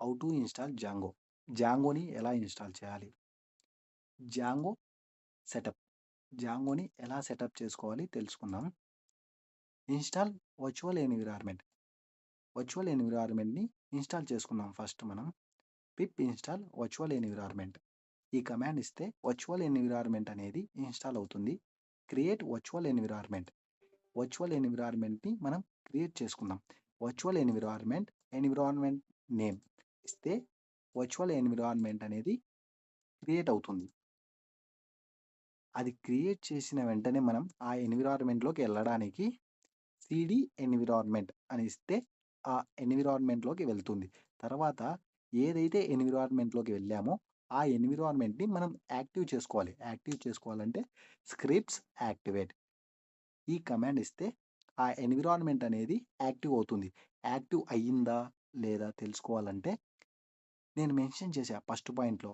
How to install Django. జాంగోని ఎలా install చేయాలి? Django setup. జాంగోని ఎలా సెటప్ చేసుకోవాలి తెలుసుకుందాం. Install virtual environment. వర్చువల్ ఎన్విరాన్మెంట్‌ని ఇన్‌స్టాల్ చేసుకుందాం ఫస్ట్ మనం. Pip install virtual environment. ఈ కమాండ్ ఇస్తే వర్చువల్ ఎన్విరాన్మెంట్ అనేది ఇన్‌స్టాల్ అవుతుంది. Create virtual environment. వర్చువల్ ఎన్విరాన్మెంట్‌ని మనం క్రియేట్ చేసుకుందాం. వర్చువల్ ఎన్విరాన్మెంట్ నేమ్ ఇస్తే వర్చువల్ ఎన్విరాన్మెంట్ అనేది క్రియేట్ అవుతుంది. అది క్రియేట్ చేసిన వెంటనే మనం ఆ ఎన్విరాన్మెంట్‌లోకి వెళ్ళడానికి సీడీ ఎన్విరాన్మెంట్ అని ఇస్తే ఆ ఎన్విరాన్మెంట్‌లోకి వెళ్తుంది. తర్వాత ఏదైతే ఎన్విరాన్మెంట్‌లోకి వెళ్ళామో ఆ ఎన్విరాన్మెంట్‌ని మనం యాక్టివ్ చేసుకోవాలి. యాక్టివ్ చేసుకోవాలంటే స్క్రిప్ట్స్ యాక్టివేట్. ఈ కమాండ్ ఇస్తే ఆ ఎన్విరాన్మెంట్ అనేది యాక్టివ్ అవుతుంది. యాక్టివ్ అయ్యిందా లేదా తెలుసుకోవాలంటే నేను మెన్షన్ చేశా ఫస్ట్ పాయింట్‌లో.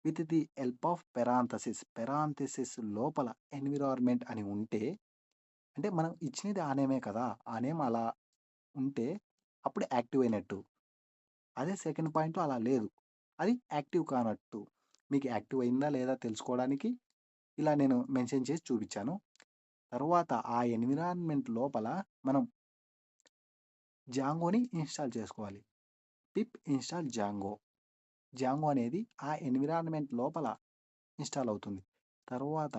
With the help of parenthesis లోపల ఎన్విరాన్మెంట్ అని ఉంటే అంటే మనం ఇచ్చినది ఆ నేమే కదా! ఆ నేమ్ అలా ఉంటే అప్పుడు యాక్టివ్ అయినట్టు. అదే సెకండ్ పాయింట్‌లో అలా లేదు. అది యాక్టివ్ కానట్టు. మీకు యాక్టివ్ అయిందా లేదా తెలుసుకోవడానికి ఇలా నేను మెన్షన్ చేసి చూపించాను. తరువాత ఆ ఎన్విరాన్మెంట్ లోపల మనం జాంగోని ఇన్‌స్టాల్ చేసుకోవాలి. పిప్ ఇన్‌స్టాల్ జాంగో. జాంగో అనేది ఆ ఎన్విరాన్మెంట్ లోపల ఇన్‌స్టాల్ అవుతుంది. తరువాత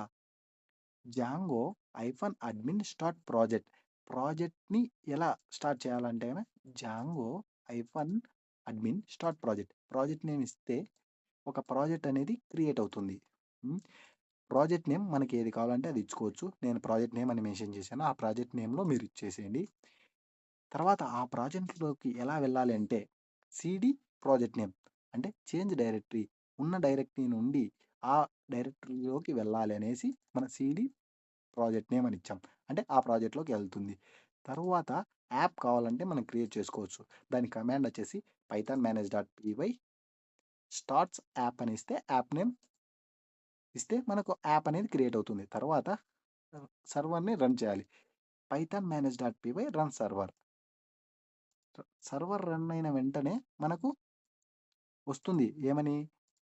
జాంగో -అడ్మిన్ స్టార్ట్ ప్రాజెక్ట్. ప్రాజెక్ట్‌ని ఎలా స్టార్ట్ చేయాలంటే Django -admin start project. Project name ఇస్తే ఒక ప్రాజెక్ట్ అనేది క్రియేట్ అవుతుంది. హ్మ్. ప్రాజెక్ట్ నేమ్ మనకి ఏది కావాలంటే అది ఇచ్చుకోవచ్చు. నేను ప్రాజెక్ట్ నేమ్ అని మెన్షన్ చేశాను. ఆ ప్రాజెక్ట్ నేమ్‌లో మీరు ఇచ్చేసేయండి. తర్వాత ఆ ప్రాజెక్ట్‌లోకి ఎలా వెళ్ళాలి అంటే సీడీ ప్రాజెక్ట్ నేమ్ అంటే చేంజ్ డైరెక్టరీ. ఉన్న డైరెక్టరీ నుండి ఆ డైరెక్టరీలోకి వెళ్ళాలి అనేసి మన సీడీ ప్రాజెక్ట్ నేమ్ అని ఇచ్చాం. అంటే ఆ ప్రాజెక్ట్‌లోకి ఎళ్తుంది. తరువాత యాప్ కావాలంటే మనం క్రియేట్ చేసుకోవచ్చు. దాని కమాండ్ వచ్చేసి పైథాన్ మేనేజ్.py స్టార్ట్స్ యాప్ అని ఇస్తే యాప్ నేమ్ ఇస్తే మనకు యాప్ అనేది క్రియేట్ అవుతుంది. తర్వాత సర్వర్‌ని రన్ చేయాలి. పైథాన్ మేనేజ్.py రన్ సర్వర్. సర్వర్ రన్ అయిన వెంటనే మనకు వస్తుంది. ఏమని?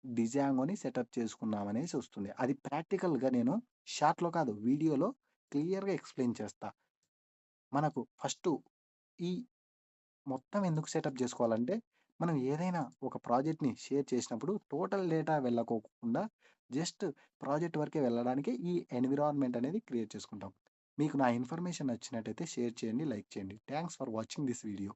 డిజాంగోని సెటప్ చేసుకున్నామనేసి వస్తుంది. అది ప్రాక్టికల్‌గా నేను షార్ట్‌లో కాదు వీడియోలో క్లియర్‌గా ఎక్స్‌ప్లెయిన్ చేస్తా. మనకు ఫస్టు ఈ మొత్తం ఎందుకు సెటప్ జేసుకోవాలంటే, మనం ఏదైనా ఒక ప్రాజెక్ట్‌ని షేర్ చేసినప్పుడు టోటల్ డేటా వెళ్ళకోకుండా జస్ట్ ప్రాజెక్ట్ వరకే వెళ్ళడానికి ఈ ఎన్విరాన్మెంట్ అనేది క్రియేట్ చేసుకుంటాం. మీకు నా ఇన్ఫర్మేషన్ నచ్చినట్టయితే షేర్ చేయండి, లైక్ చేయండి. Thanks for watching this video.